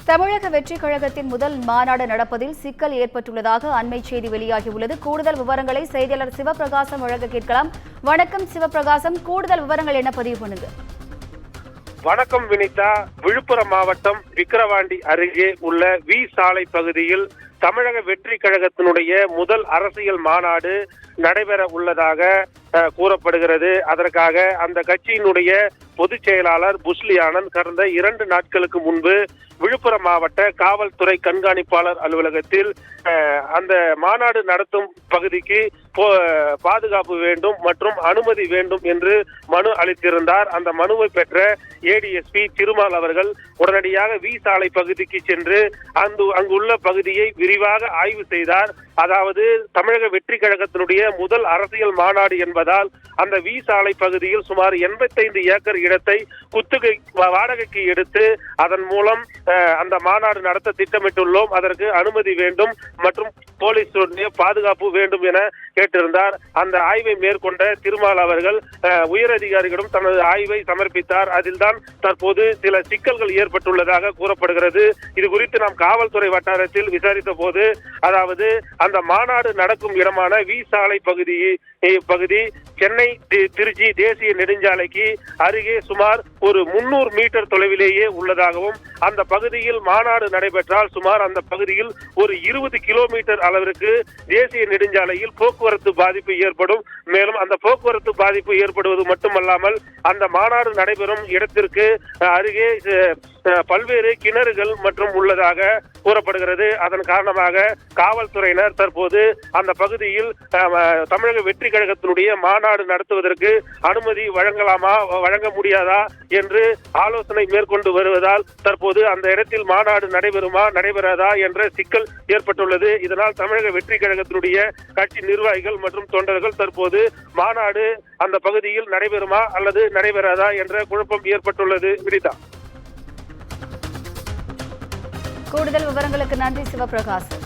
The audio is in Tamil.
தமிழக வெற்றி கழகத்தின் முதல் மாநாடு நடப்பதில் சிக்கல் ஏற்பட்டுள்ளதாக அண்மை செய்தி வெளியாகியுள்ளது. கூடுதல் விவரங்களை செய்தியாளர் சிவபிரகாசம் வழங்க கேட்கலாம். வணக்கம் சிவபிரகாசம், கூடுதல் விவரங்கள் என்ன பதிவு பண்ணுங்க? வணக்கம் வினிதா. விழுப்புரம் மாவட்டம் விக்கிரவாண்டி அருகே உள்ள வி சாலை பகுதியில் தமிழக வெற்றி கழகத்தினுடைய முதல் அரசியல் மாநாடு நடைபெற உள்ளதாக கூறப்படுகிறது. அதற்காக அந்த கட்சியினுடைய பொதுச் செயலாளர் புஸ்லி ஆனந்த் கடந்த 2 நாட்களுக்கு முன்பு விழுப்புரம் மாவட்ட காவல்துறை கண்காணிப்பாளர் அலுவலகத்தில் அந்த மாநாடு நடத்தும் பகுதிக்கு பாதுகாப்பு வேண்டும் மற்றும் அனுமதி வேண்டும் என்று மனு அளித்திருந்தார். அந்த மனுவை பெற்ற ஏடிஎஸ்பி திருமால் அவர்கள் உடனடியாக வி சாலை பகுதிக்கு சென்று அங்குள்ள பகுதியை விரிவாக ஆய்வு செய்தார். அதாவது தமிழக வெற்றி கழகத்தினுடைய முதல் அரசியல் மாநாடு என்பதால் அந்த வி சாலை பகுதியில் சுமார் 85 ஏக்கர் இடத்தை வாடகைக்கு எடுத்து அதன் மூலம் அந்த மாநாடு நடத்த திட்டமிட்டுள்ளோம், அதற்கு அனுமதி வேண்டும் மற்றும் போலீஸ் பாதுகாப்பு வேண்டும் என கேட்டிருந்தார். அந்த ஆய்வை மேற்கொண்ட திருமால் அவர்கள் உயரதிகாரிகளிடம் தனது ஆய்வை சமர்ப்பித்தார். அதில்தான் தற்போது சில சிக்கல்கள் ஏற்பட்டுள்ளதாக கூறப்படுகிறது. இது குறித்து நாம் காவல்துறை வட்டாரத்தில் விசாரித்த போது, அதாவது அந்த மாநாடு நடக்கும் இடமான வி சாலை பகுதி சென்னை திருச்சி தேசிய நெடுஞ்சாலைக்கு அருகே சுமார் ஒரு 300 மீட்டர் தொலைவிலேயே உள்ளதாகவும், அந்த பகுதியில் மாநாடு நடைபெற்றால் சுமார் அந்த பகுதியில் ஒரு 20 கிலோமீட்டர் அளவிற்கு தேசிய நெடுஞ்சாலையில் போக்குவரத்து பாதிப்பு ஏற்படும். மேலும் அந்த போக்குவரத்து பாதிப்பு ஏற்படுவது மட்டுமல்லாமல் அந்த மாநாடு நடைபெறும் இடத்திற்கு அருகே பல்வேறு கிணறுகள் மற்றும் உள்ளதாக கூறப்படுகிறது. அதன் காரணமாக காவல்துறையினர் தற்போது அந்த பகுதியில் தமிழக வெற்றி கழகத்தினுடைய மாநாடு நடத்துவதற்கு அனுமதி வழங்கலாமா வழங்க முடியாதா என்று ஆலோசனை மேற்கொண்டு வருவதால் தற்போது அந்த இடத்தில் மாநாடு நடைபெறுமா நடைபெறாதா என்ற சிக்கல் ஏற்பட்டுள்ளது. இதனால் தமிழக வெற்றி கழகத்தினுடைய கட்சி நிர்வாகிகள் மற்றும் தொண்டர்கள் தற்போது மாநாடு அந்த பகுதியில் நடைபெறுமா அல்லது நடைபெறாதா என்ற குழப்பம் ஏற்பட்டுள்ளது. வினிதா, கூடுதல் விவரங்களுக்கு நன்றி சிவபிரகாசம்.